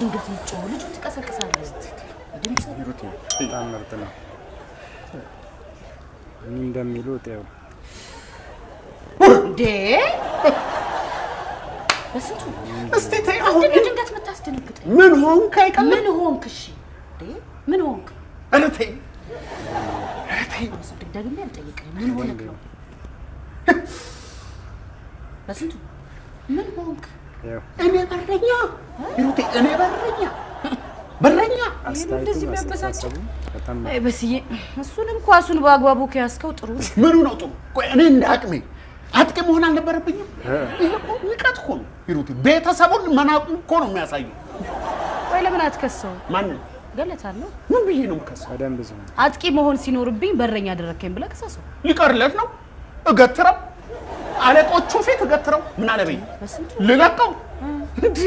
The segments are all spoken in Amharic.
ድንገት ልጅ ትቀሰቅሳለህ ድምጽ ይሩት በጣም ምርጥ ነው እንደሚሉት ያው እንዴ በስንቱ እስቲ ተይ አሁን ድንገት መታስደነግጠኝ ምን ሆንክ አይቀርም ምን ሆንክ እሺ እንዴ ምን ሆንክ ኧረ ተይ ደግሜ አልጠይቅህም ምን ሆንክ ነው በስንቱ ምን ሆንክ እኔ በረኛ እንደዚህ የሚያበሳጭ አይ በስዬ እሱንም ኳሱን በአግባቡ ከያዝከው ጥሩ ምኑ ነው ጥሩ ቆይ እኔ እንዳቅሜ አጥቂ መሆን አልነበረብኝም ይሄ እኮ ንቀት እኮ ነው ይሩት ቤተሰቡን መናቁ እኮ ነው የሚያሳየው ወይ ለምን አትከሰው ማን ገለታል ነው ምን ብዬ ነው የምከሰው በደንብ ዝም አጥቂ መሆን ሲኖርብኝ በረኛ አደረከኝ ብለህ ከሰሰው ሊቀርለት ነው እገትረው አለቆቹ ፊት እገትረው ምን አለበኝ ልለቀው እንዴ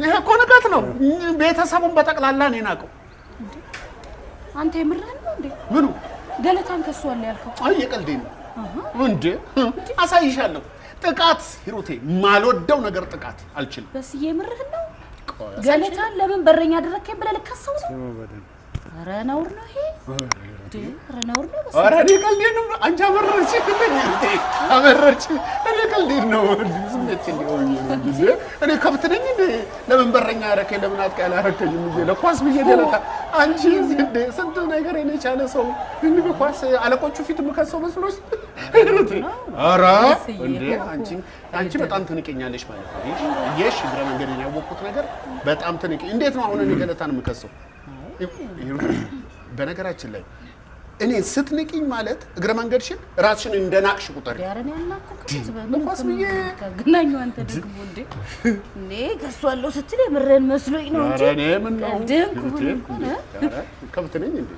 ይሄ እኮ ንቀት ነው ቤተሰቡን በጠቅላላ ነው ናቀው አንተ የምርህን ነው እንዴ ምኑ ገለታን ከሷል ያልከው አይ የቀልዴን ነው እንዴ አሳይሻለሁ ጥቃት ሂሩቴ ማልወደው ነገር ጥቃት አልችልም በስዬ የምርህን ነው ገለታን ለምን በረኛ አደረከኝ ብለህ ልከሰው ነው ኧረ ነውር ነው ይሄ ኧረ ነውር ነው ኧረ እኔ ቀልዴን ነው አንቺ አመረርሽ እንዴ አመረርሽ እኔ ቀልዴን ነው ስሜት ሊሆን እንዴ እኔ ከብት ነኝ እንዴ ለምን በረኛ አደረከኝ ለምን አጥቃ ያላረከኝም እንዴ ለኳስ ብዬ ገለታ አንቺ እንዴ ስንት ነገር እኔ ቻለ ሰው እንዴ በኳስ አለቆቹ ፊት ምከሰው መስሎሽ ኧረ እንዴ አንቺ በጣም ትንቀኛለሽ ማለት ነው ይሄሽ ግራ መንገድ ያወቁት ነገር በጣም ትንቀ እንዴት ነው አሁን እኔ ገለታን ምከሰው በነገራችን ላይ እኔ ስትንቂኝ ማለት እግረ መንገድሽን ራስሽን እንደናቅሽ ቁጥር ያረን ያናቀቁት በመንፈስ ብዬ ተገናኙ አንተ ደግሞ እንዴ እኔ ከሷለው ስትል የምረን መስሎኝ ነው እንጂ እኔ ምን ነው ከብት ነኝ እንዴ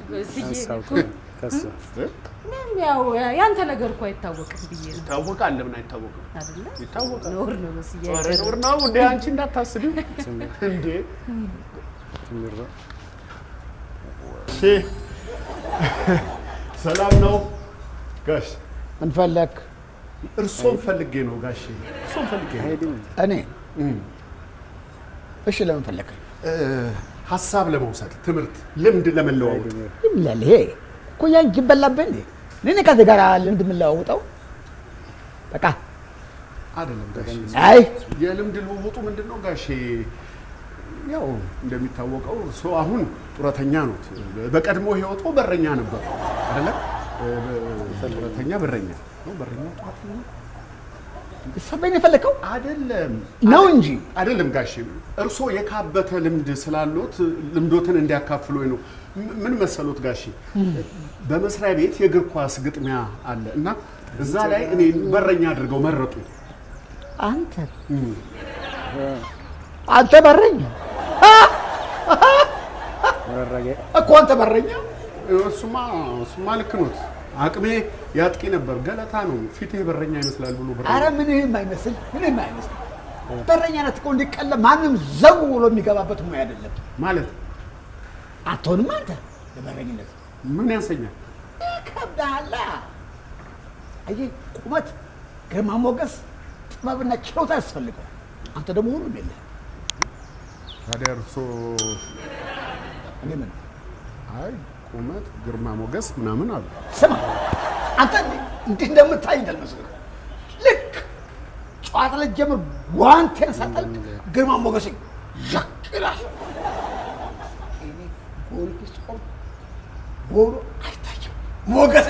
ምን ያው ያንተ ነገር እኮ አይታወቅም ብዬ ነው ይታወቃል ለምን አይታወቅም አይደለ ይታወቃል ኖር ነው በስዬ ኧረ ኖር ነው እንዴ አንቺ እንዳታስቢው እንዴ ሰላም ነው ጋሽ ምን ፈለክ እርሶን ፈልጌ ነው ጋሽ እርሶን ፈልጌ እኔ እሺ ለምን ፈለከኝ ሐሳብ ለመውሰድ ትምህርት ልምድ ለመለዋወጥ ይምላል ይሄ እኮ ያንቺ በላበኝ እኔ ከዚህ ጋር ልምድ የምለዋወጠው በቃ አይደለም ጋሽ አይ የልምድ ልውውጡ ምንድነው ጋሽ ያው እንደሚታወቀው እርሶ አሁን ጡረተኛ ነው በቀድሞ ህይወቱ በረኛ ነበር አይደለ ጡረተኛ በረኛ ነው በረኛ ጡረተኛ ሰበኝ የፈለከው አይደለም ነው እንጂ አይደለም ጋሽ እርሶ የካበተ ልምድ ስላሉት ልምዶትን እንዲያካፍሉኝ ነው ምን መሰሉት ጋሽ በመስሪያ ቤት የእግር ኳስ ግጥሚያ አለ እና እዛ ላይ እኔ በረኛ አድርገው መረጡ አንተ በረኛ እኮ አንተ በረኛ እሱማ ልክ ኖት አቅሜ ያጥቂ ነበር ገለታ ነው ፊቴ በረኛ ይመስላል ብሎ በረኛ ኧረ ምንም አይመስል በረኛነት እኮ እንዲቀለ ማንም ዘው ብሎ የሚገባበት ሙያ አይደለም ማለት አትሆንም አንተ ለበረኝነት ምን ያንሰኛል ከብዳላ አይ ቁመት ግርማ ሞገስ ጥበብና ችሎታ ያስፈልጋል አንተ ደግሞ ሁሉም የለህም ታዲያ እርሶ ምን አይ ቁመት ግርማ ሞገስ ምናምን አሉ ስማ አንተ እንዴት እንደምታይ እንዳልመስልህ ልክ ጨዋታ ላይ ጀምር ጓንቴን ሳጠልቅ ግርማ ሞገስ ይላል እኔ ጎል ስቆም ጎሉ አይታየም ሞገስ